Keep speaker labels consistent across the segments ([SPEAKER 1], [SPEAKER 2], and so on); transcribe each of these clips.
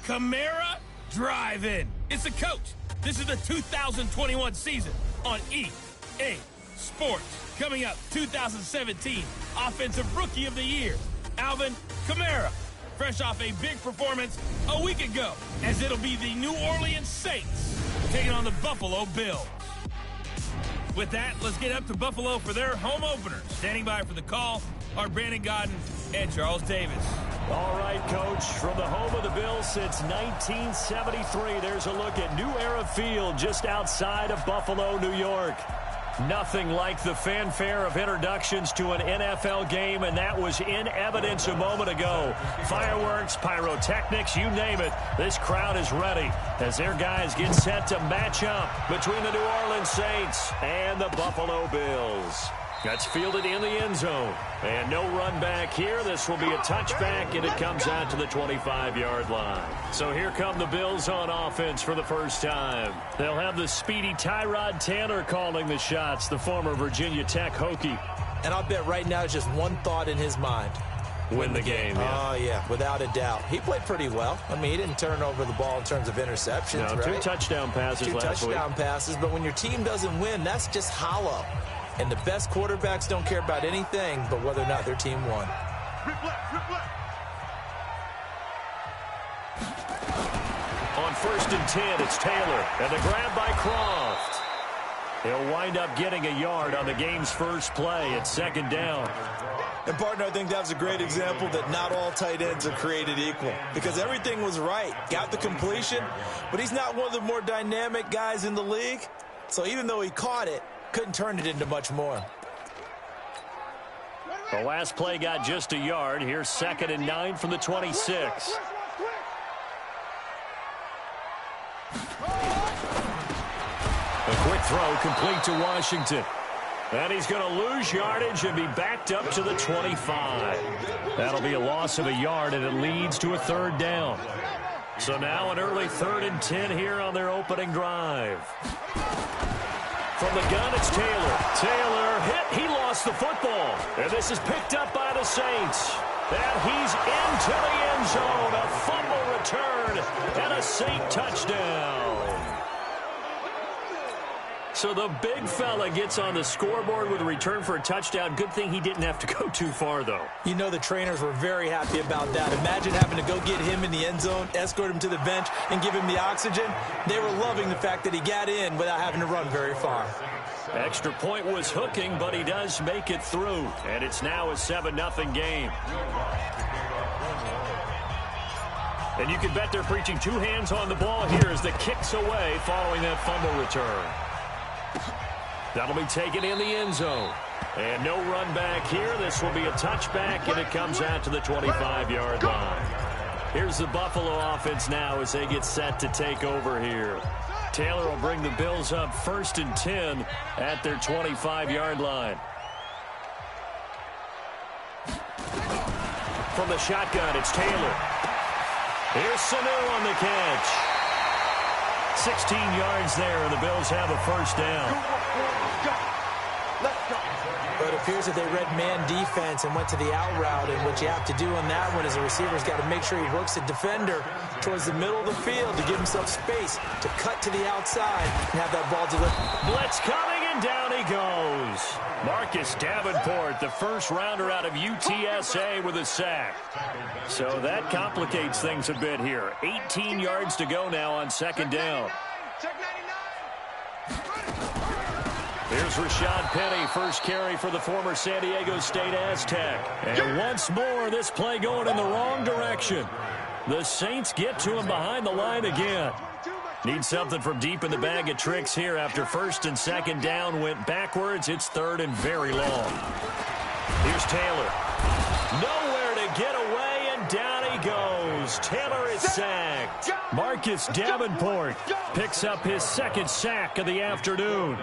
[SPEAKER 1] Kamara Drive-In. It's a coach. This is the 2021 season on EA Sports. Coming up, 2017 Offensive Rookie of the Year, Alvin Kamara. Fresh off a big performance a week ago, as it'll be the New Orleans Saints taking on the Buffalo Bills. With that, let's get up to Buffalo for their home opener. Standing by for the call are Brandon Gaudin and Charles Davis.
[SPEAKER 2] All right, Coach, from the home of the Bills since 1973, there's a look at New Era Field just outside of Buffalo, New York. Nothing like the fanfare of introductions to an NFL game, and that was in evidence a moment ago. Fireworks, pyrotechnics, you name it. This crowd is ready as their guys get set to match up between the New Orleans Saints and the Buffalo Bills. That's fielded in the end zone. And no run back here. This will be a touchback, and it comes out to the 25-yard line. So here come the Bills on offense for the first time. They'll have the speedy Tyrod Taylor calling the shots, the former Virginia Tech Hokie.
[SPEAKER 3] And I'll bet right now just one thought in his mind.
[SPEAKER 2] Win the game.
[SPEAKER 3] Oh, yeah, without a doubt. He played pretty well. I mean, he didn't turn over the ball in terms of interceptions,
[SPEAKER 2] no,
[SPEAKER 3] right?
[SPEAKER 2] 2 touchdown passes last week.
[SPEAKER 3] 2 touchdown passes, but when your team doesn't win, that's just hollow. And the best quarterbacks don't care about anything but whether or not their team won.
[SPEAKER 2] On 1st and 10, it's Taylor. And the grab by Croft. He'll wind up getting a yard on the game's first play at 2nd down.
[SPEAKER 4] And, partner, I think that was a great example that not all tight ends are created equal. Because everything was right. Got the completion, but he's not one of the more dynamic guys in the league. So even though he caught it, couldn't turn it into much more.
[SPEAKER 2] The last play got just a yard. Here's 2nd and 9 from the 26. A quick throw complete to Washington. And he's going to lose yardage and be backed up to the 25. That'll be a loss of a yard, and it leads to a 3rd down. So now an early 3rd and 10 here on their opening drive. From the gun, it's Taylor. Taylor hit. He lost the football. And this is picked up by the Saints. And he's into the end zone. A fumble return and a Saint touchdown. So the big fella gets on the scoreboard with a return for a touchdown. Good thing he didn't have to go too far, though.
[SPEAKER 3] You know the trainers were very happy about that. Imagine having to go get him in the end zone, escort him to the bench, and give him the oxygen. They were loving the fact that he got in without having to run very far.
[SPEAKER 2] Extra point was hooking, but he does make it through. And it's now a 7-0 game. And you can bet they're preaching 2 hands on the ball here as the kick's away following that fumble return. That'll be taken in the end zone. And no run back here. This will be a touchback, and it comes out to the 25-yard line. Here's the Buffalo offense now as they get set to take over here. Taylor will bring the Bills up 1st and 10 at their 25-yard line. From the shotgun, it's Taylor. Here's Sanu on the catch. 16 yards there, and the Bills have a 1st down.
[SPEAKER 3] But it appears that they read man defense and went to the out route, and what you have to do on that one is the receiver's got to make sure he works the defender towards the middle of the field to give himself space to cut to the outside and have that ball delivered.
[SPEAKER 2] Blitz coming, and down he goes. Marcus Davenport, the first-rounder out of UTSA with a sack. So that complicates things a bit here. 18 yards to go now on 2nd down. Here's Rashad Penny, first carry for the former San Diego State Aztec. And once more, this play going in the wrong direction. The Saints get to him behind the line again. Need something from deep in the bag of tricks here after 1st and 2nd down went backwards. It's 3rd and very long. Here's Taylor. Nowhere to get away, and down he goes. Taylor is sacked. Marcus Davenport picks up his 2nd sack of the afternoon.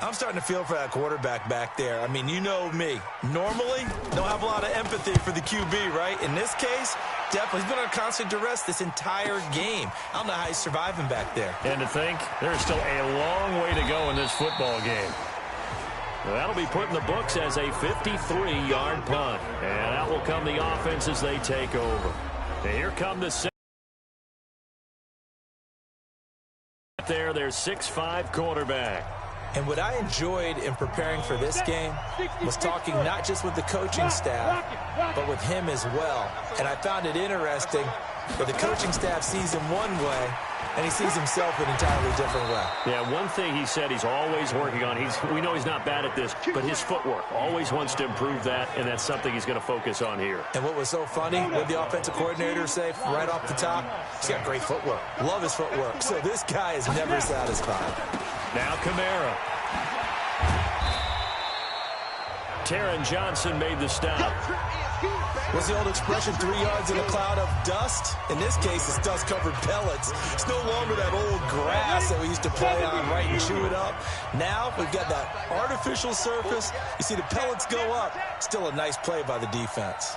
[SPEAKER 4] I'm starting to feel for that quarterback back there. I mean, you know me. Normally, don't have a lot of empathy for the QB, right? In this case, definitely. He's been on constant duress this entire game. I don't know how he's surviving back there.
[SPEAKER 2] And to think, there's still a long way to go in this football game. Well, that'll be put in the books as a 53-yard punt. And out will come the offense as they take over. And here come the there, their 6'5" quarterback.
[SPEAKER 3] And what I enjoyed in preparing for this game was talking not just with the coaching staff, but with him as well. And I found it interesting that the coaching staff sees him one way, and he sees himself an entirely different way.
[SPEAKER 2] Yeah, one thing he said he's always working on, we know he's not bad at this, but his footwork, always wants to improve that, and that's something he's going to focus on here.
[SPEAKER 3] And what was so funny, what the offensive coordinator say right off the top, he's got great footwork. Love his footwork. So this guy is never satisfied.
[SPEAKER 2] Now Kamara. Taron Johnson made the stop.
[SPEAKER 3] What's the old expression, 3 yards in a cloud of dust? In this case, it's dust-covered pellets. It's no longer that old grass that we used to play on, right, and chew it up. Now we've got that artificial surface. You see the pellets go up. Still a nice play by the defense.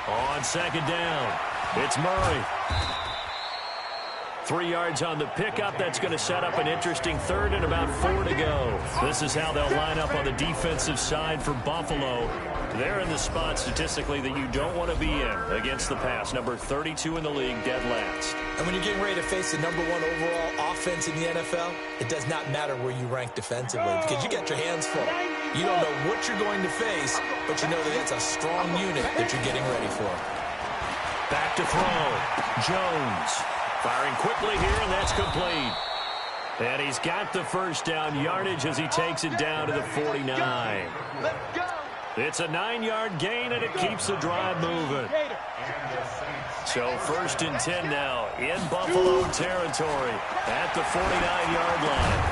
[SPEAKER 2] On second down, it's Murray. 3 yards on the pickup. That's going to set up an interesting third and about 4 to go. This is how they'll line up on the defensive side for Buffalo. They're in the spot statistically that you don't want to be in against the pass. Number 32 in the league, dead last.
[SPEAKER 3] And when you're getting ready to face the #1 overall offense in the NFL, it does not matter where you rank defensively because you got your hands full. You don't know what you're going to face, but you know that that's a strong unit that you're getting ready for.
[SPEAKER 2] Back to throw. Jones. Firing quickly here, and that's complete. And he's got the first down yardage as he takes it down to the 49. It's a 9-yard gain, and it keeps the drive moving. So 1st and 10 now in Buffalo territory at the 49-yard line.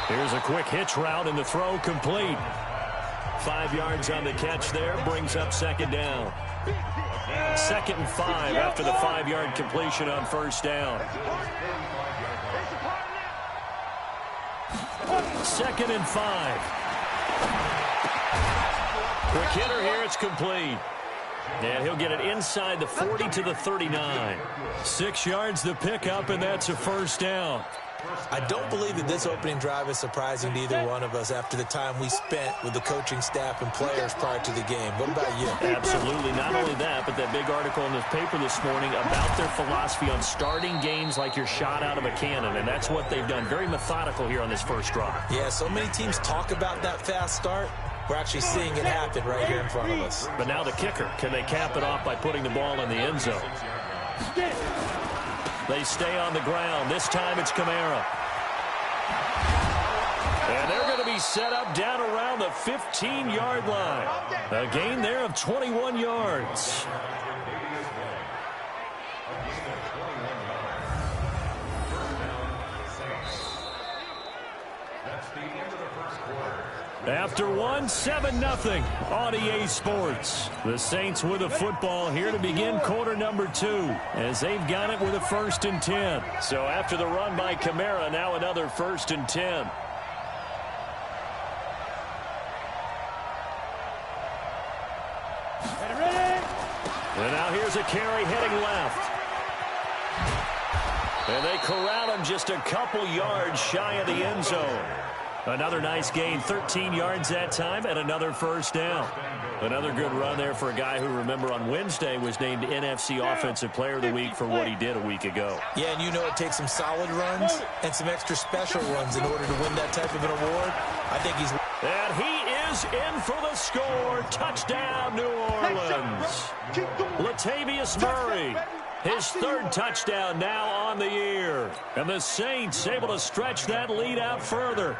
[SPEAKER 2] Here's a quick hitch route, and the throw complete. 5 yards on the catch there, brings up second down. 2nd and 5 after the 5-yard completion on first down. 2nd and 5. Quick hitter here, it's complete. And he'll get it inside the 40 to the 39. 6 yards the pickup, and that's a first down.
[SPEAKER 3] I don't believe that this opening drive is surprising to either one of us after the time we spent with the coaching staff and players prior to the game. What about you?
[SPEAKER 2] Absolutely. Not only that, but that big article in the paper this morning about their philosophy on starting games like you're shot out of a cannon, and that's what they've done. Very methodical here on this first drive.
[SPEAKER 3] Yeah, so many teams talk about that fast start. We're actually seeing it happen right here in front of us.
[SPEAKER 2] But now the kicker. Can they cap it off by putting the ball in the end zone? They stay on the ground. This time it's Kamara. And they're going to be set up down around the 15-yard line. A gain there of 21 yards. After one, 7-0 on EA Sports. The Saints with the football here to begin quarter number 2 as they've got it with a 1st and 10. So after the run by Kamara, now another 1st and 10. And now here's a carry heading left. And they corral him just a couple yards shy of the end zone. Another nice gain, 13 yards that time, and another first down. Another good run there for a guy who, remember, on Wednesday was named NFC Offensive Player of the Week for what he did a week ago.
[SPEAKER 3] Yeah, and you know it takes some solid runs and some extra special runs in order to win that type of an award. I think he's...
[SPEAKER 2] And he is in for the score. Touchdown, New Orleans. Latavius Murray. His 3rd touchdown now on the year. And the Saints able to stretch that lead out further.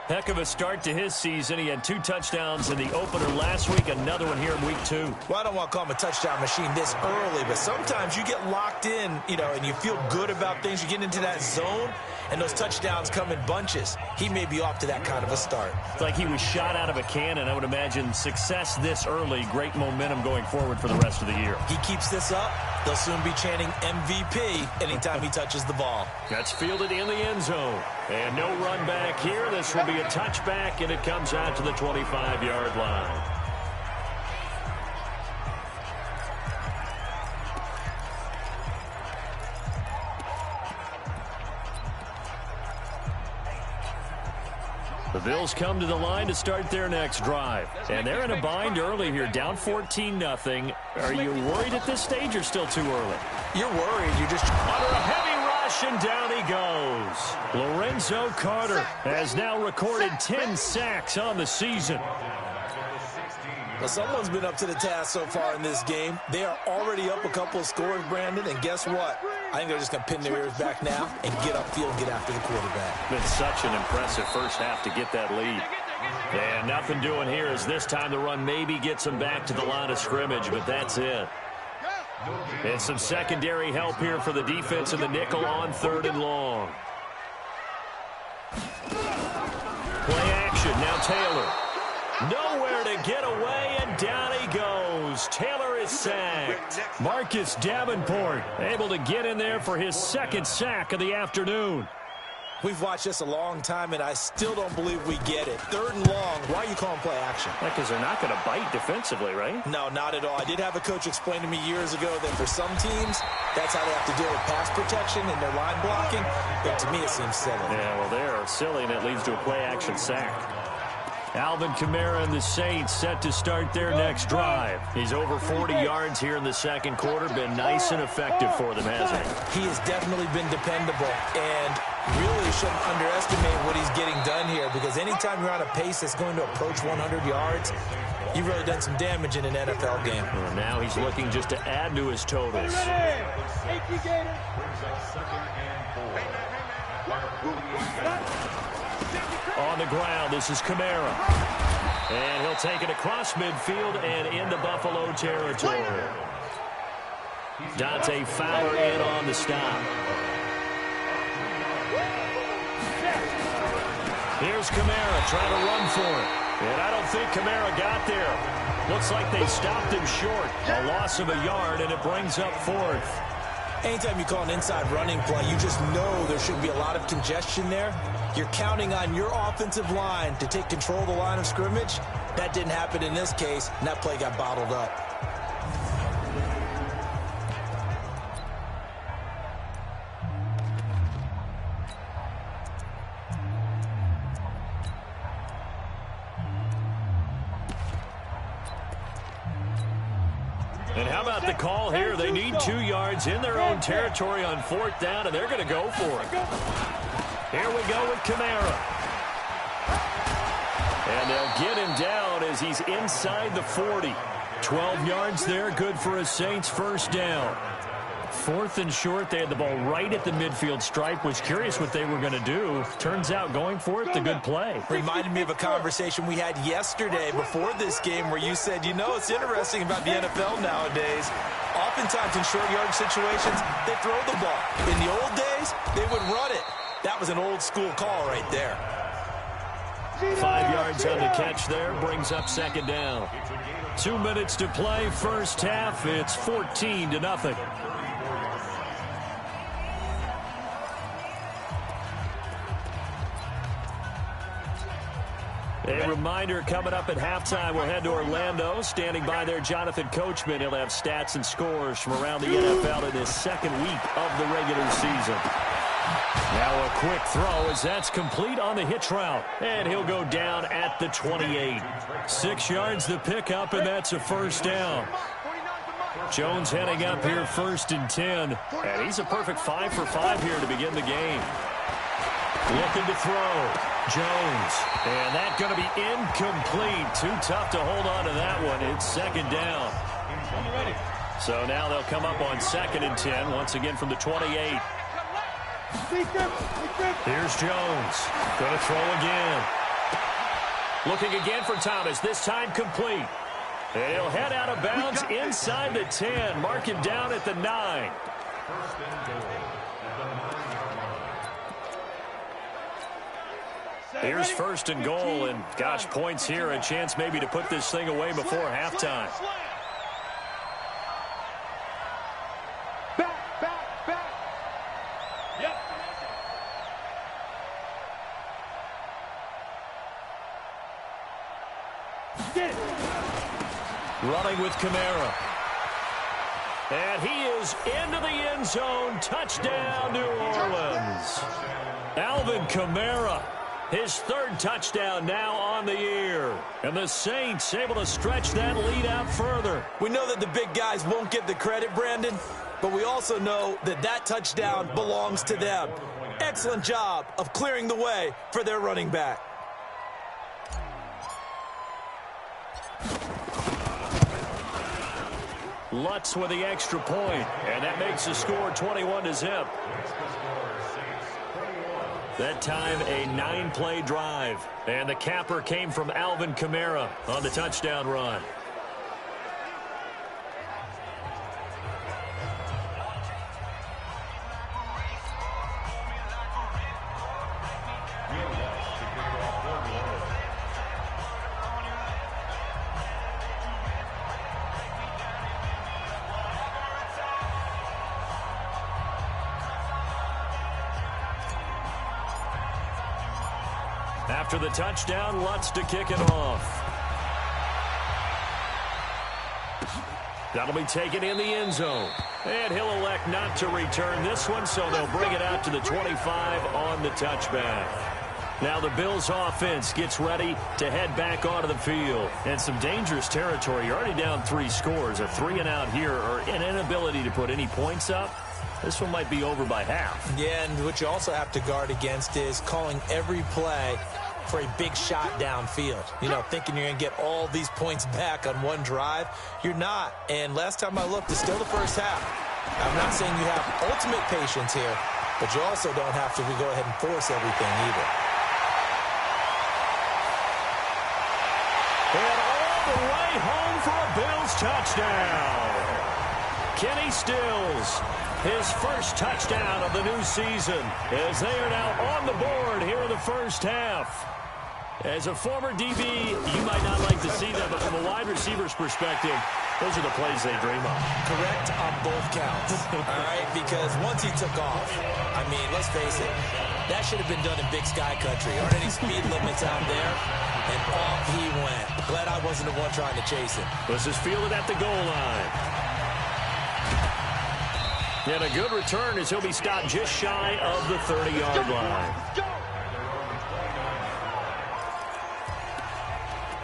[SPEAKER 2] Heck of a start to his season. He had 2 touchdowns in the opener last week, another one here in week 2.
[SPEAKER 3] Well, I don't want to call him a touchdown machine this early, but sometimes you get locked in, you know, and you feel good about things. You get into that zone, and those touchdowns come in bunches. He may be off to that kind of a start.
[SPEAKER 2] It's like he was shot out of a cannon. I would imagine success this early, great momentum going forward for the rest of the year.
[SPEAKER 3] He keeps this up, they'll soon be chanting MVP anytime he touches the ball.
[SPEAKER 2] That's fielded in the end zone. And no run back here. This will be a touchback, and it comes out to the 25-yard line. The Bills come to the line to start their next drive. And they're in a bind early here, down 14-0. Are you worried at this stage or still too early?
[SPEAKER 3] You're worried. You're just
[SPEAKER 2] under a heavy rush, and down he goes. Lorenzo Carter has now recorded 10 sacks on the season.
[SPEAKER 4] Well, someone's been up to the task so far in this game. They are already up a couple of scores, Brandon, and guess what? I think they're just going to pin their ears back now and get upfield and get after the quarterback.
[SPEAKER 2] Been such an impressive first half to get that lead. And nothing doing here as this time the run maybe gets them back to the line of scrimmage, but that's it. And some secondary help here for the defense in the nickel on 3rd and long. Play action, now Taylor. Nowhere to get away, and down he goes. Taylor is sacked. Marcus Davenport able to get in there for his 2nd sack of the afternoon.
[SPEAKER 4] We've watched this a long time, and I still don't believe we get it. 3rd and long, why are you calling play action?
[SPEAKER 2] Because they're not going to bite defensively, right?
[SPEAKER 4] No, not at all. I did have a coach explain to me years ago that for some teams, that's how they have to deal with pass protection and their line blocking. But to me, it seems silly.
[SPEAKER 2] Yeah, well, they're silly, and it leads to a play action sack. Alvin Kamara and the Saints set to start their next drive. He's over 40 yards here in the 2nd quarter. Been nice and effective for them, hasn't he?
[SPEAKER 4] He has definitely been dependable and really shouldn't underestimate what he's getting done here, because anytime you're on a pace that's going to approach 100 yards, you've really done some damage in an NFL game.
[SPEAKER 2] Well, now he's looking just to add to his totals. On the ground, this is Kamara. And he'll take it across midfield and into Buffalo territory. Dante Fowler in on the stop. Here's Kamara trying to run for it. And I don't think Kamara got there. Looks like they stopped him short. A loss of a yard, and it brings up 4th.
[SPEAKER 4] Anytime you call an inside running play, you just know there should be a lot of congestion there. You're counting on your offensive line to take control of the line of scrimmage. That didn't happen in this case, and that play got bottled up.
[SPEAKER 2] And how about the call here? They need 2 yards in their own territory on 4th down, and they're going to go for it. Here we go with Kamara. And they'll get him down as he's inside the 40. 12 yards there, good for a Saints first down. 4th and short, they had the ball right at the midfield stripe. Was curious what they were going to do. Turns out going for it, the good play.
[SPEAKER 4] Reminded me of a conversation we had yesterday before this game where you said, you know, it's interesting about the NFL nowadays. Oftentimes in short yard situations, they throw the ball. In the old days, they would run it. That was an old school call right there.
[SPEAKER 2] 5 yards on the catch there, brings up 2nd down. 2 minutes to play, first half. It's 14-0. A reminder, coming up at halftime, we'll head to Orlando. Standing by there, Jonathan Coachman. He'll have stats and scores from around the NFL in his 2nd week of the regular season. Now a quick throw as that's complete on the hitch route. And he'll go down at the 28. 6 yards the pickup, and that's a first down. Jones heading up here 1st and 10. And he's a perfect 5 for 5 here to begin the game. Looking to throw. Jones. And that's going to be incomplete. Too tough to hold on to that one. It's 2nd down. So now they'll come up on 2nd and 10, once again from the 28. Here's Jones. Going to throw again. Looking again for Thomas. This time complete. And he'll head out of bounds inside the 10. Mark him down at the 9. Here's 1st and goal, and gosh, points here, a chance maybe to put this thing away before halftime.
[SPEAKER 5] Back. Yep.
[SPEAKER 2] Running with Kamara. And he is into the end zone. Touchdown, New Orleans. Alvin Kamara His third touchdown now on the year. And the Saints able to stretch that lead out further.
[SPEAKER 4] We know that the big guys won't get the credit, Brandon, but we also know that that touchdown belongs to them. Excellent job of clearing the way for their running back.
[SPEAKER 2] Lutz with the extra point, and that makes the score 21-0. That time, a 9-play drive. And the capper came from Alvin Kamara on the touchdown run. After the touchdown, Lutz to kick it off. That'll be taken in the end zone. And he'll elect not to return this one, so they'll bring it out to the 25 on the touchback. Now the Bills offense gets ready to head back onto the field. And some dangerous territory. You're already down 3 scores. A 3-and-out here, or an inability to put any points up. This one might be over by half.
[SPEAKER 3] Yeah, and what you also have to guard against is calling every play for a big shot downfield. You know, thinking you're going to get all these points back on one drive. You're not. And last time I looked, it's still the first half. I'm not saying you have ultimate patience here, but you also don't have to go ahead and force everything either.
[SPEAKER 2] And all the way home for a Bills touchdown. Kenny Stills, his first touchdown of the new season, as they are now on the board here in the first half. As a former DB, you might not like to see that, but from a wide receiver's perspective, those are the plays they dream of.
[SPEAKER 3] Correct on both counts, all right? Because once he took off, I mean, let's face it, that should have been done in Big Sky Country. Aren't any speed limits out there? And off he went. Glad I wasn't the one trying to chase him.
[SPEAKER 2] This is fielded at the goal line. And a good return as he'll be stopped just shy of the 30-yard line.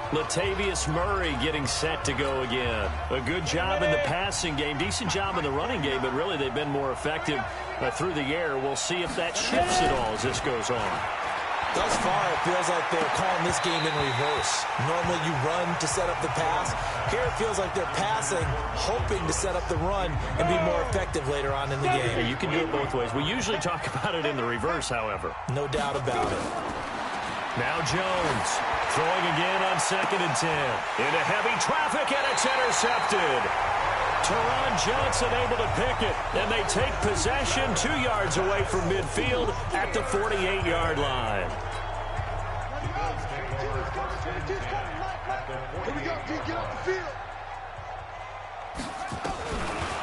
[SPEAKER 2] Latavius Murray getting set to go again. A good job in the passing game, decent job in the running game, but really they've been more effective through the air. We'll see if that shifts at all as this goes on.
[SPEAKER 3] Thus far, it feels like they're calling this game in reverse. Normally you run to set up the pass. Here it feels like they're passing, hoping to set up the run and be more effective later on in the game.
[SPEAKER 2] Yeah, you can do it both ways. We usually talk about it in the reverse, however.
[SPEAKER 3] No doubt about it.
[SPEAKER 2] Now Jones throwing again on 2nd and 10. Into heavy traffic, and it's intercepted. Teron Johnson able to pick it, and they take possession 2 yards away from midfield at the 48-yard line.
[SPEAKER 5] Here we go, Pete, get off the field.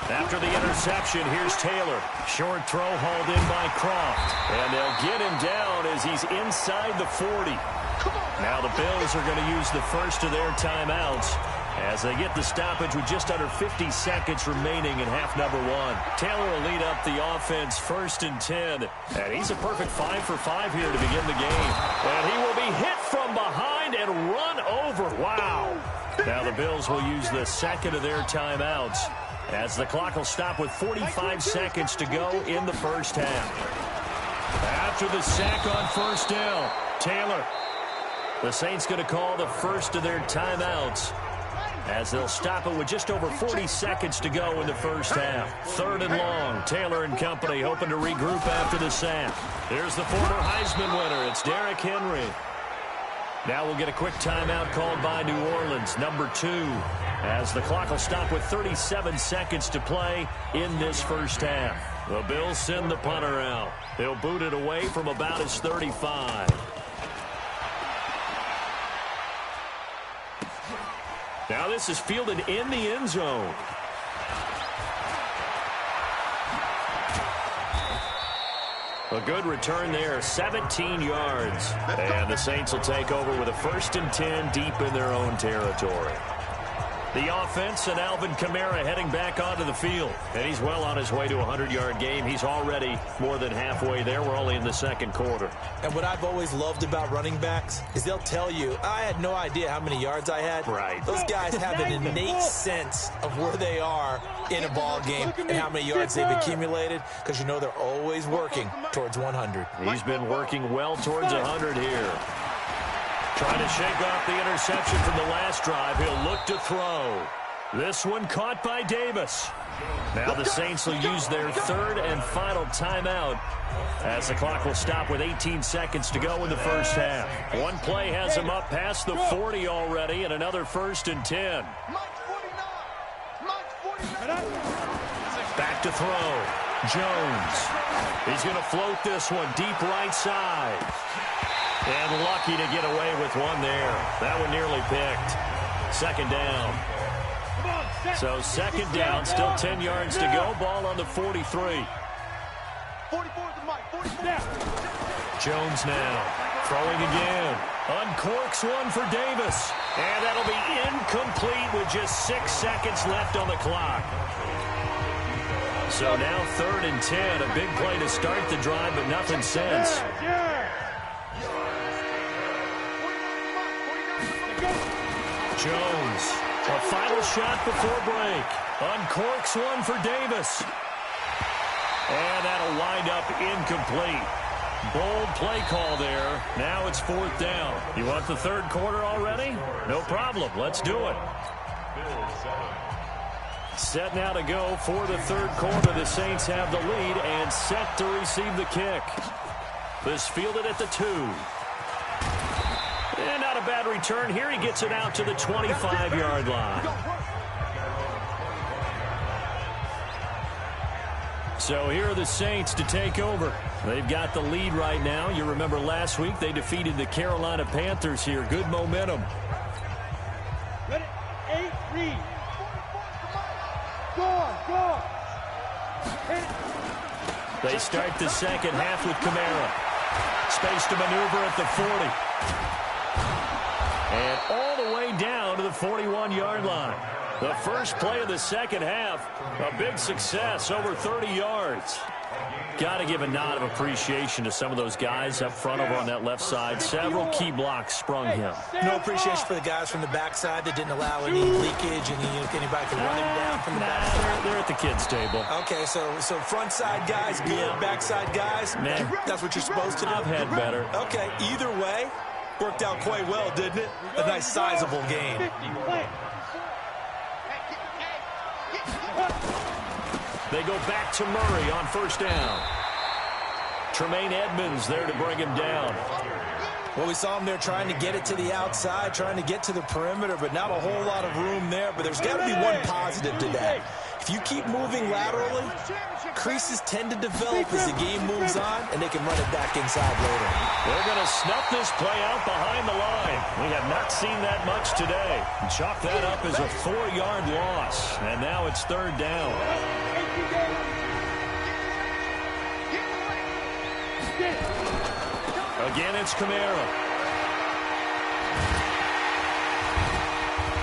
[SPEAKER 2] After the interception, here's Taylor. Short throw hauled in by Croft. And they'll get him down as he's inside the 40. Now the Bills are going to use the first of their timeouts as they get the stoppage with just under 50 seconds remaining in half number 1. Taylor will lead up the offense 1st and 10. And he's a perfect 5 for 5 here to begin the game. And he will be hit from behind and run over. Wow. Now the Bills will use the second of their timeouts as the clock will stop with 45 seconds to go in the first half. After the sack on first down, Taylor. The Saints going to call the first of their timeouts as they'll stop it with just over 40 seconds to go in the first half. 3rd and long. Taylor and company hoping to regroup after the sack. There's the former Heisman winner. It's Derrick Henry. Now we'll get a quick timeout called by New Orleans, number 2, as the clock will stop with 37 seconds to play in this first half. The Bills send the punter out. They'll boot it away from about his 35. Now this is fielded in the end zone. A good return there, 17 yards. And the Saints will take over with a 1st and 10 deep in their own territory. The offense and Alvin Kamara heading back onto the field. And he's well on his way to a 100-yard game. He's already more than halfway there. We're only in the second quarter.
[SPEAKER 3] And what I've always loved about running backs is they'll tell you, I had no idea how many yards I had.
[SPEAKER 2] Right.
[SPEAKER 3] Those guys have an innate sense of where they are in a ball game and how many yards they've accumulated, because you know they're always working towards 100.
[SPEAKER 2] He's been working well towards 100 here. Trying to shake off the interception from the last drive. He'll look to throw. This one caught by Davis. Now the Saints will use their third and final timeout as the clock will stop with 18 seconds to go in the first half. One play has him up past the 40 already, and another 1st and 10. Back to throw. Jones. He's going to float this one deep right side. And lucky to get away with one there. That one nearly picked. Second down. So second down, still 10 yards to go. Ball on the 43. Jones now throwing again. Uncorks one for Davis. And that'll be incomplete with just 6 seconds left on the clock. So now 3rd and 10. A big play to start the drive, but nothing since. Jones, a final shot before break. Uncorks one for Davis. And that'll wind up incomplete. Bold play call there. Now it's 4th down. You want the third quarter already? No problem. Let's do it. Set now to go for the third quarter. The Saints have the lead and set to receive the kick. This fielded at the 2. And not a bad return here. He gets it out to the 25-yard line. So here are the Saints to take over. They've got the lead right now. You remember last week they defeated the Carolina Panthers here. Good momentum.
[SPEAKER 5] Ready? 8, read. Go on.
[SPEAKER 2] They start the second half with Kamara. Space to maneuver at the 40. And all the way down to the 41-yard line. The first play of the second half, a big success, over 30 yards. Got to give a nod of appreciation to some of those guys up front over on that left side. Several key blocks sprung him.
[SPEAKER 3] No appreciation for the guys from the backside that didn't allow any leakage and anybody could run him down from the backside.
[SPEAKER 2] They're at the kids' table.
[SPEAKER 3] Okay, so front side guys, good. Backside guys,
[SPEAKER 2] man,
[SPEAKER 3] that's what you're supposed to do.
[SPEAKER 2] I've had better.
[SPEAKER 3] Okay, either way, worked out quite well, didn't it? A nice sizable game.
[SPEAKER 2] They go back to Murray on first down. Tremaine Edmonds there to bring him down.
[SPEAKER 3] Well, we saw him there trying to get it to the outside, trying to get to the perimeter, but not a whole lot of room there. But there's got to be one positive to that. If you keep moving laterally, creases tend to develop as the game moves on, and they can run it back inside later.
[SPEAKER 2] They're going to snuff this play out behind the line. We have not seen that much today. Chalk that up as a 4-yard loss, and now it's third down. Again, it's Kamara.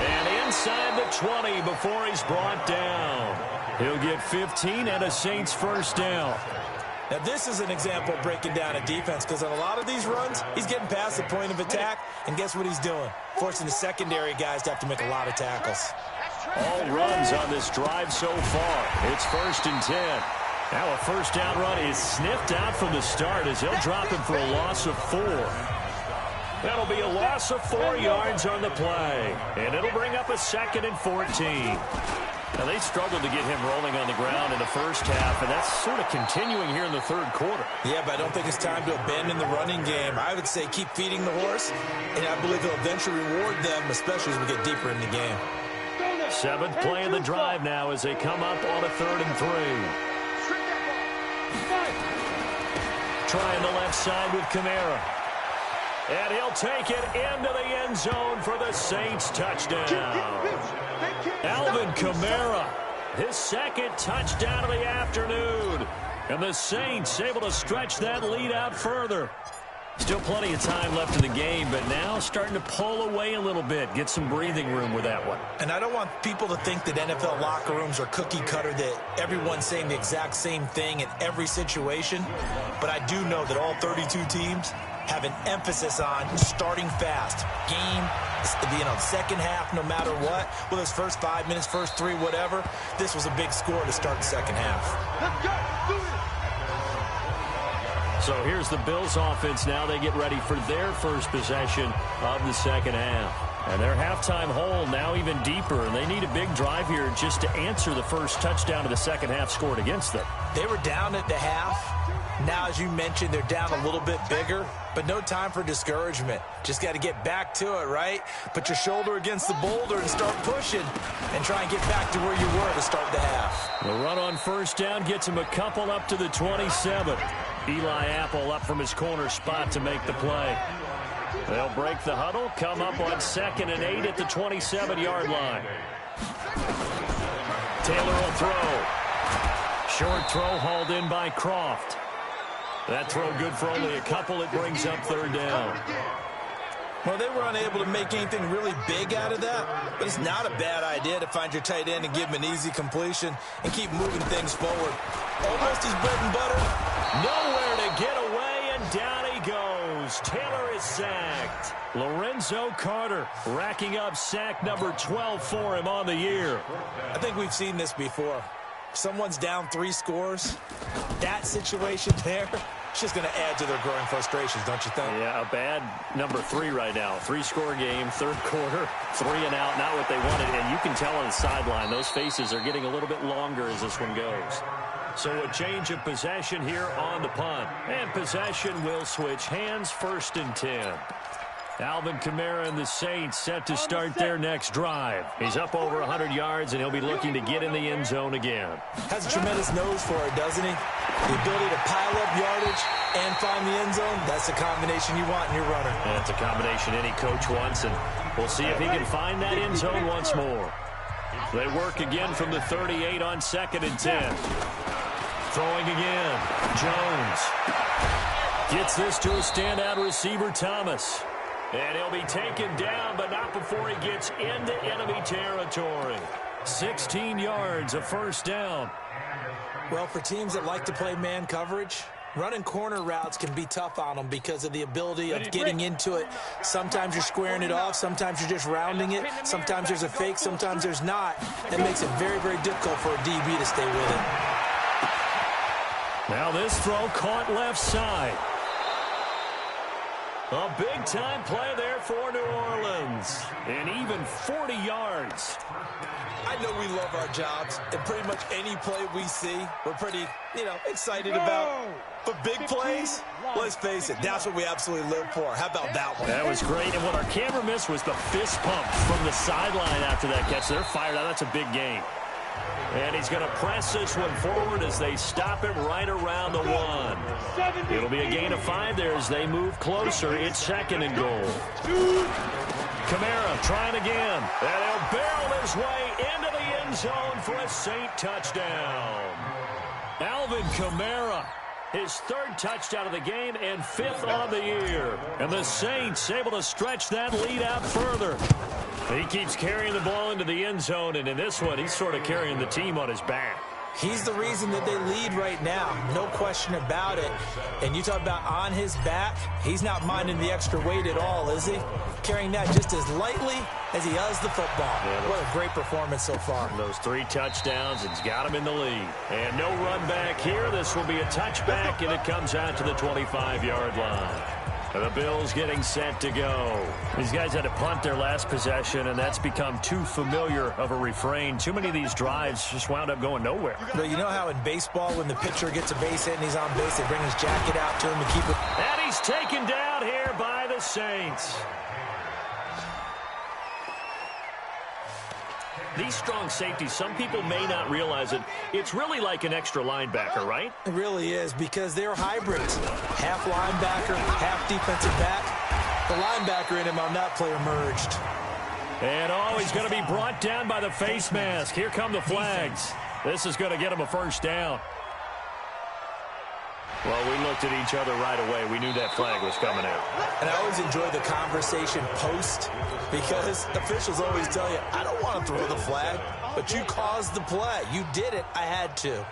[SPEAKER 2] And inside the 20 before he's brought down. He'll get 15 and a Saints first down.
[SPEAKER 3] Now, this is an example of breaking down a defense, because on a lot of these runs, he's getting past the point of attack, and guess what he's doing? Forcing the secondary guys to have to make a lot of tackles.
[SPEAKER 2] All runs on this drive so far. It's 1st and 10. Now a first down run is sniffed out from the start as he'll drop him for a loss of 4. That'll be a loss of 4 yards on the play. And it'll bring up a 2nd and 14. Now they struggled to get him rolling on the ground in the first half, and that's sort of continuing here in the third quarter.
[SPEAKER 3] Yeah, but I don't think it's time to abandon the running game. I would say keep feeding the horse, and I believe he'll eventually reward them, especially as we get deeper in the game.
[SPEAKER 2] 7th play of the drive now as they come up on a 3rd and 3. Trying the left side with Kamara. And he'll take it into the end zone for the Saints touchdown. Alvin Kamara, his 2nd touchdown of the afternoon. And the Saints able to stretch that lead out further. Still plenty of time left in the game, but now starting to pull away a little bit. Get some breathing room with that one.
[SPEAKER 3] And I don't want people to think that NFL locker rooms are cookie cutter, that everyone's saying the exact same thing in every situation. But I do know that all 32 teams have an emphasis on starting fast. Second half, no matter what. Well, those first 5 minutes, first 3, whatever. This was a big score to start the second half.
[SPEAKER 5] Let's go. Do it.
[SPEAKER 2] So here's the Bills offense now. They get ready for their first possession of the second half. And their halftime hole now even deeper, and they need a big drive here just to answer the first touchdown of the second half scored against them.
[SPEAKER 3] They were down at the half. Now, as you mentioned, they're down a little bit bigger, but no time for discouragement. Just got to get back to it, right? Put your shoulder against the boulder and start pushing and try and get back to where you were to start the half.
[SPEAKER 2] The run on first down gets him a couple up to the 27. Eli Apple up from his corner spot to make the play. They'll break the huddle, come up on 2nd and 8 at the 27-yard line. Taylor will throw. Short throw hauled in by Croft. That throw good for only a couple. It brings up 3rd down.
[SPEAKER 3] Well, they were unable to make anything really big out of that, but it's not a bad idea to find your tight end and give him an easy completion and keep moving things forward. Almost his bread and butter.
[SPEAKER 2] Nowhere to get away, and down he goes. Taylor is sacked. Lorenzo Carter racking up sack number 12 for him on the year.
[SPEAKER 3] I think we've seen this before. Someone's down 3 scores. That situation there, it's just going to add to their growing frustrations, don't you think?
[SPEAKER 2] Yeah, a bad number 3 right now. 3-score game, 3rd quarter, 3 and out, not what they wanted. And you can tell on the sideline, those faces are getting a little bit longer as this one goes. So a change of possession here on the punt. And possession will switch hands, 1st and 10. Alvin Kamara and the Saints set to start their next drive. He's up over 100 yards, and he'll be looking to get in the end zone again.
[SPEAKER 3] Has a tremendous nose for it, doesn't he? The ability to pile up yardage and find the end zone, that's the combination you want in your runner.
[SPEAKER 2] That's a combination any coach wants, and we'll see if he can find that end zone once more. They work again from the 38 on 2nd and 10. Throwing again. Jones gets this to a standout receiver, Thomas. And he'll be taken down, but not before he gets into enemy territory. 16 yards, a 1st down.
[SPEAKER 3] Well, for teams that like to play man coverage, running corner routes can be tough on them because of the ability of getting into it. Sometimes you're squaring it off. Sometimes you're just rounding it. Sometimes there's a fake. Sometimes there's not. That makes it very, very difficult for a DB to stay with it.
[SPEAKER 2] Now this throw caught left side. A big-time play there for New Orleans. And even 40 yards.
[SPEAKER 3] I know we love our jobs, and pretty much any play we see, we're pretty, excited about. But big plays, let's face it, that's what we absolutely live for. How about that one?
[SPEAKER 2] That was great. And what our camera missed was the fist pump from the sideline after that catch. They're fired out. That's a big game. And he's going to press this one forward as they stop him right around the 1. It'll be a gain of 5 there as they move closer. It's 2nd and goal. Kamara trying again. And he'll barrel his way into the end zone for a Saint touchdown. Alvin Kamara, his 3rd touchdown of the game and 5th on the year. And the Saints able to stretch that lead out further. He keeps carrying the ball into the end zone, and in this one, he's sort of carrying the team on his back.
[SPEAKER 3] He's the reason that they lead right now. No question about it. And you talk about on his back, he's not minding the extra weight at all, is he? Carrying that just as lightly as he does the football. Yeah, what a great performance so far.
[SPEAKER 2] Those 3 touchdowns, it's got him in the lead. And no run back here. This will be a touchback, and it comes out to the 25-yard line. The Bills getting set to go. These guys had to punt their last possession, and that's become too familiar of a refrain. Too many of these drives just wound up going nowhere.
[SPEAKER 3] But you know how in baseball, when the pitcher gets a base hit and he's on base, they bring his jacket out to him to keep it.
[SPEAKER 2] And he's taken down here by the Saints. These strong safeties, some people may not realize it. It's really like an extra linebacker, right?
[SPEAKER 3] It really is, because they're hybrids. Half linebacker, half defensive back. The linebacker in him on that play emerged.
[SPEAKER 2] And he's going to be brought down by the face mask. Here come the flags. This is going to get him a 1st down. Well, we looked at each other right away. We knew that flag was coming out.
[SPEAKER 3] And I always enjoy the conversation post because officials always tell you, I don't want to throw the flag, but you caused the play. You did it. I had to.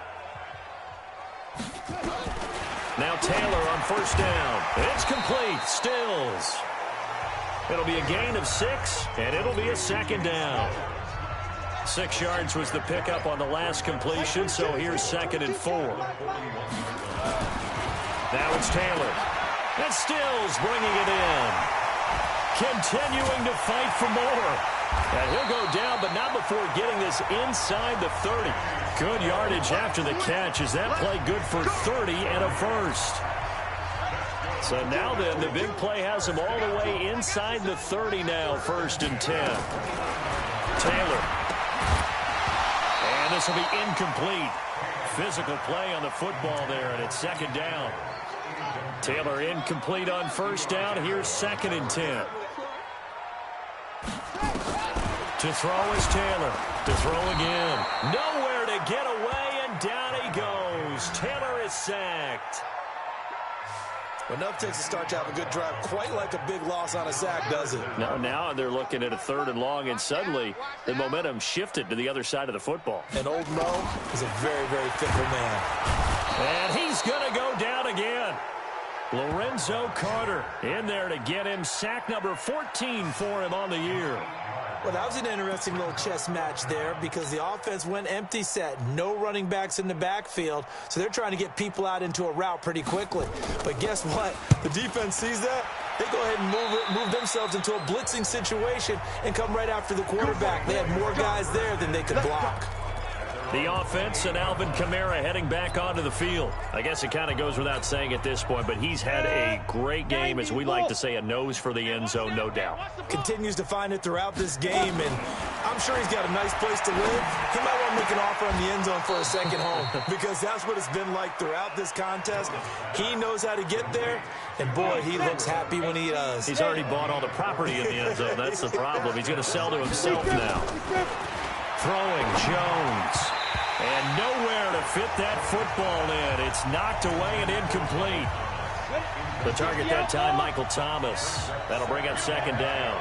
[SPEAKER 2] Now Taylor on first down. It's complete. Stills. It'll be a gain of 6, and it'll be a second down. 6 yards was the pickup on the last completion, so here's 2nd and 4. Now it's Taylor. And Stills bringing it in. Continuing to fight for more. And he'll go down, but not before getting this inside the 30. Good yardage after the catch. Is that play good for 30 and a first? So now then, the big play has him all the way inside the 30 now, 1st and 10. Taylor. And this will be incomplete. Physical play on the football there, and it's 2nd down. Taylor incomplete on 1st down. Here's 2nd and 10. To throw is Taylor. To throw again. Nowhere to get away, and down he goes. Taylor is sacked.
[SPEAKER 4] Well, enough takes to start to have a good drive. Quite like a big loss on a sack, does it?
[SPEAKER 2] No, now they're looking at a 3rd and long, and suddenly the momentum shifted to the other side of the football.
[SPEAKER 4] And old Mo is a very, very fickle man.
[SPEAKER 2] And he's going to go down again. Lorenzo Carter in there to get him sack number 14 for him on the year.
[SPEAKER 3] Well, that was an interesting little chess match there because the offense went empty set. No running backs in the backfield, so they're trying to get people out into a route pretty quickly. But guess what? The defense sees that. They go ahead and move themselves into a blitzing situation and come right after the quarterback. They had more guys there than they could block.
[SPEAKER 2] The offense and Alvin Kamara heading back onto the field. I guess it kind of goes without saying at this point, but he's had a great game, as we like to say, a nose for the end zone, no doubt.
[SPEAKER 3] Continues to find it throughout this game, and I'm sure he's got a nice place to live. He might want to make an offer on the end zone for a second home because that's what it's been like throughout this contest. He knows how to get there, and boy, he looks happy when he does.
[SPEAKER 2] He's already bought all the property in the end zone. That's the problem. He's going to sell to himself now. Throwing Jones. And nowhere to fit that football in. It's knocked away and incomplete. The target that time, Michael Thomas. That'll bring up 2nd down.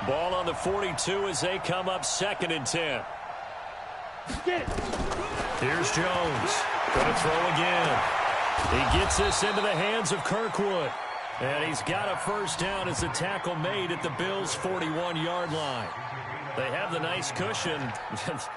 [SPEAKER 2] Ball on the 42 as they come up 2nd and 10. Here's Jones. Going to throw again. He gets this into the hands of Kirkwood. And he's got a first down as the tackle made at the Bills' 41-yard line. They have the nice cushion.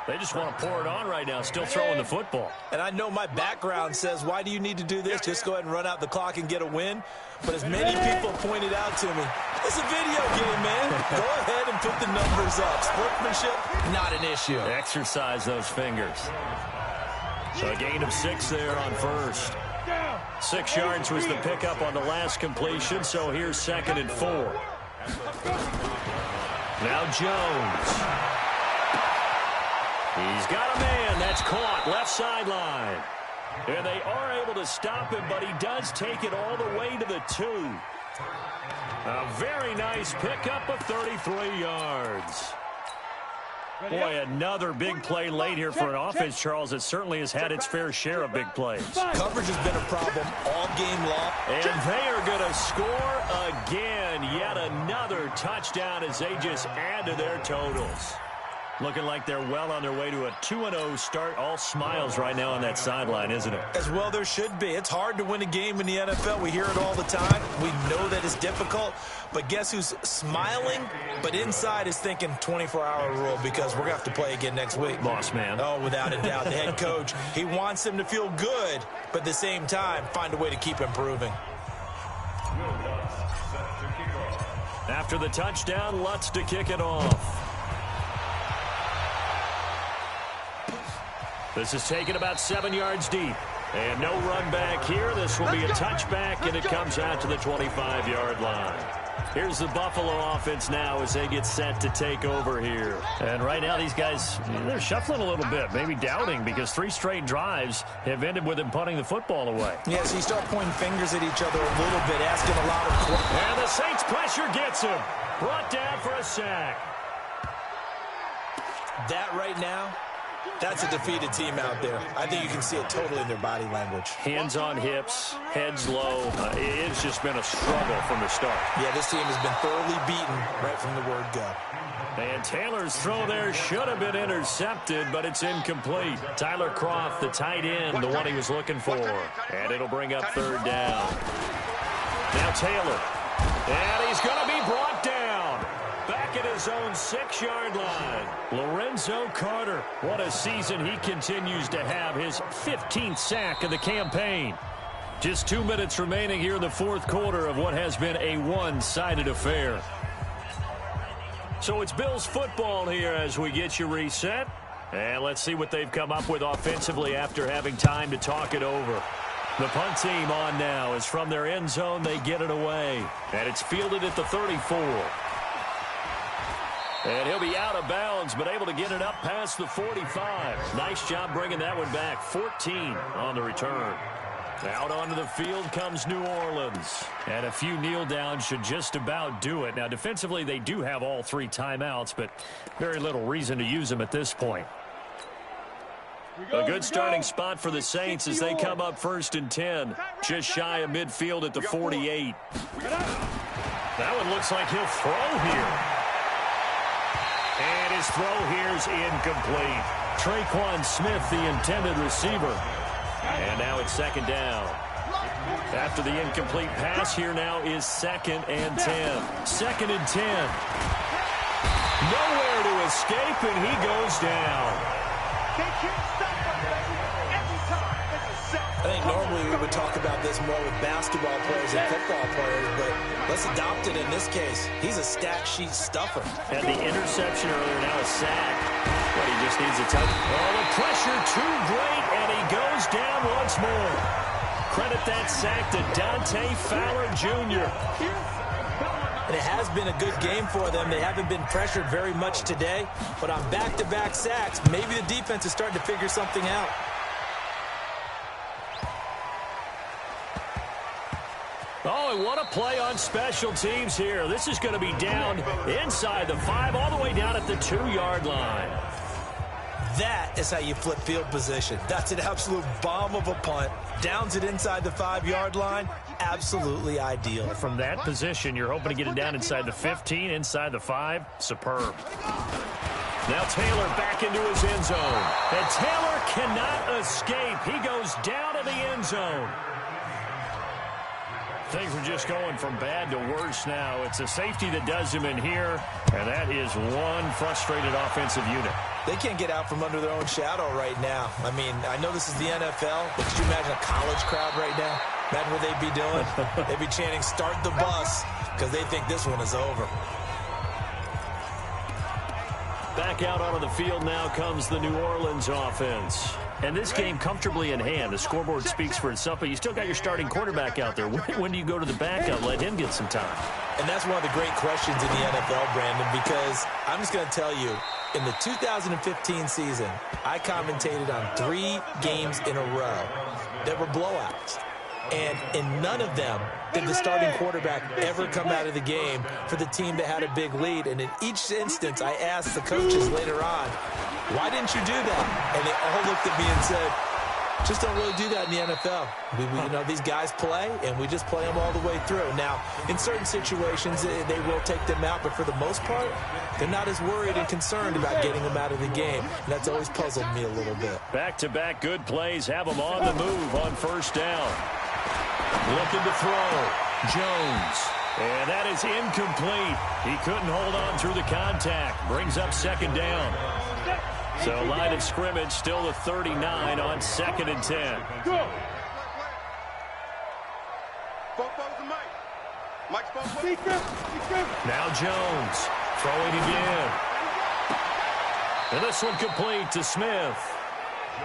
[SPEAKER 2] They just want to pour it on right now, still throwing the football.
[SPEAKER 3] And I know my background says, why do you need to do this? Just go ahead and run out the clock and get a win. But as many people pointed out to me, it's a video game, man. Go ahead and put the numbers up. Sportsmanship, not an issue.
[SPEAKER 2] Exercise those fingers. So a gain of 6 there on 1st. 6 yards was the pickup on the last completion, so here's 2nd and 4. Now Jones. He's got a man. That's caught. Left sideline. And they are able to stop him, but he does take it all the way to the 2. A very nice pickup of 33 yards. Boy, another big play late here for an offense, Charles, that certainly has had its fair share of big plays.
[SPEAKER 3] Coverage has been a problem all game long.
[SPEAKER 2] And they are going to score again. Yet another touchdown as they just add to their totals. Looking like they're well on their way to a 2-0 start. All smiles right now on that sideline, isn't it?
[SPEAKER 3] As well there should be. It's hard to win a game in the NFL. We hear it all the time. We know that it's difficult. But guess who's smiling, but inside is thinking 24-hour rule because we're going to have to play again next week.
[SPEAKER 2] Boss man.
[SPEAKER 3] Oh, without a doubt. The head coach, he wants them to feel good, but at the same time, find a way to keep improving.
[SPEAKER 2] After the touchdown, Lutz to kick it off. This is taken about 7 yards deep. And no run back here. This will be a touchback, and it comes out to the 25-yard line. Here's the Buffalo offense now as they get set to take over here. And right now these guys, they're shuffling a little bit, maybe doubting, because 3 straight drives have ended with them punting the football away.
[SPEAKER 3] Yeah, so you start pointing fingers at each other a little bit, asking a lot of questions.
[SPEAKER 2] And the Saints pressure gets him. Brought down for a sack.
[SPEAKER 3] That right now
[SPEAKER 4] That's a defeated team out there. I think you can see it totally in their body language.
[SPEAKER 2] Hands on hips, heads low. It's just been a struggle from the start.
[SPEAKER 4] Yeah, this team has been thoroughly beaten right from the word go.
[SPEAKER 2] And Taylor's throw there should have been intercepted, but it's incomplete. Tyler Kroft, the tight end, the one he was looking for. And it'll bring up third down. Now Taylor. And he's going to be brought down. Back at his own 6-yard line. Lorenzo Carter. What a season he continues to have. His 15th sack of the campaign. Just 2 minutes remaining here in the fourth quarter of what has been a one-sided affair. So it's Bills football here as we get you reset. And let's see what they've come up with offensively after having time to talk it over. The punt team on now is from their end zone. They get it away. And it's fielded at the 34. And he'll be out of bounds, but able to get it up past the 45. Nice job bringing that one back. 14 on the return. Out onto the field comes New Orleans. And a few kneel downs should just about do it. Now, defensively, they do have all 3 timeouts, but very little reason to use them at this point. A good starting spot for the Saints as they come up 1st and 10. Just shy of midfield at the 48. That one looks like he'll throw here. And his throw here's incomplete. Traquan Smith, the intended receiver. And now it's 2nd down. After the incomplete pass, here now is 2nd and 10. 2nd and 10. Nowhere to escape, and he goes down.
[SPEAKER 4] I think normally we would talk about this more with basketball players and football players, but let's adopt it in this case. He's a stat sheet stuffer.
[SPEAKER 2] And the interception earlier, now a sack. But he just needs a touch. Oh, the pressure too great, and he goes down once more. Credit that sack to Dante Fowler Jr.
[SPEAKER 3] And it has been a good game for them. They haven't been pressured very much today, but on back-to-back sacks, maybe the defense is starting to figure something out.
[SPEAKER 2] Oh, and what a play on special teams here. This is going to be down inside the 5, all the way down at the 2-yard line.
[SPEAKER 4] That is how you flip field position. That's an absolute bomb of a punt. Downs it inside the 5-yard line. Absolutely ideal.
[SPEAKER 2] From that position, you're hoping to get it down inside the 15, inside the 5. Superb. Now Taylor back into his end zone. And Taylor cannot escape. He goes down to the end zone. Things are just going from bad to worse now. It's a safety that does him in here, and that is one frustrated offensive unit.
[SPEAKER 4] They can't get out from under their own shadow right now. I mean, I know this is the NFL, but could you imagine a college crowd right now? Imagine what they'd be doing. They'd be chanting, "Start the bus," because they think this one is over.
[SPEAKER 2] Back out onto the field now comes the New Orleans offense. And this game comfortably in hand. The scoreboard speaks for itself, but you still got your starting quarterback out there. When do you go to the backup? Let him get some time.
[SPEAKER 4] And that's one of the great questions in the NFL, Brandon, because I'm just going to tell you, in the 2015 season, I commentated on 3 games in a row that were blowouts. And in none of them did the starting quarterback ever come out of the game for the team that had a big lead. And in each instance, I asked the coaches later on, why didn't you do that? And they all looked at me and said, just don't really do that in the NFL. You know, these guys play, and we just play them all the way through. Now, in certain situations, they will take them out, but for the most part, they're not as worried and concerned about getting them out of the game. And that's always puzzled me a little bit.
[SPEAKER 2] Back-to-back good plays have them on the move on 1st down. Looking to throw. Jones. And that is incomplete. He couldn't hold on through the contact. Brings up 2nd down. So line of scrimmage still the 39 on 2nd and 10.
[SPEAKER 5] Go.
[SPEAKER 2] Now Jones throwing again. And this one complete to Smith.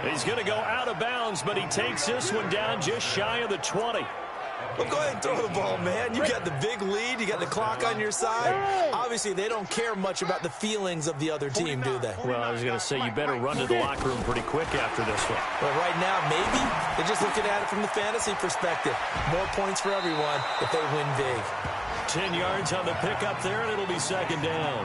[SPEAKER 2] He's going to go out of bounds, but he takes this one down just shy of the 20.
[SPEAKER 4] Well, go ahead and throw the ball, man. You got the big lead. You got the clock on your side. Obviously, they don't care much about the feelings of the other team, do they?
[SPEAKER 2] Well, I was going to say, you better run to the locker room pretty quick after this one.
[SPEAKER 4] Well, right now, maybe they're just looking at it from the fantasy perspective. More points for everyone if they win big.
[SPEAKER 2] 10 yards on the pickup there, and it'll be 2nd down.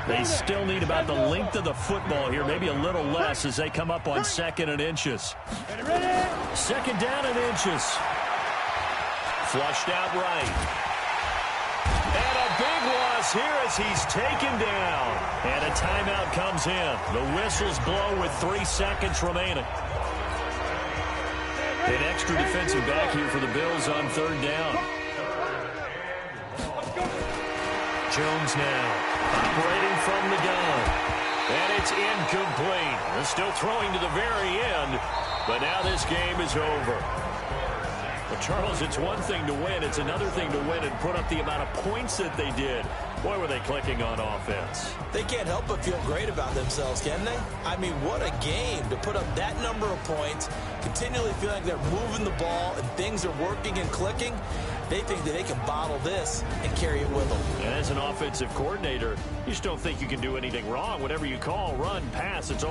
[SPEAKER 2] They still need about the length of the football here, maybe a little less as they come up on 2nd and inches. 2nd down and inches. Flushed out right. And a big loss here as he's taken down. And a timeout comes in. The whistles blow with 3 seconds remaining. An extra defensive back here for the Bills on 3rd down. Jones now operating from the gun. And it's incomplete. They're still throwing to the very end. But now this game is over. Well, Charles, it's one thing to win. It's another thing to win and put up the amount of points that they did. Boy, were they clicking on offense.
[SPEAKER 4] They can't help but feel great about themselves, can they? I mean, what a game to put up that number of points, continually feeling they're moving the ball and things are working and clicking. They think that they can bottle this and carry it with them.
[SPEAKER 2] And as an offensive coordinator, you just don't think you can do anything wrong. Whatever you call, run, pass, it's all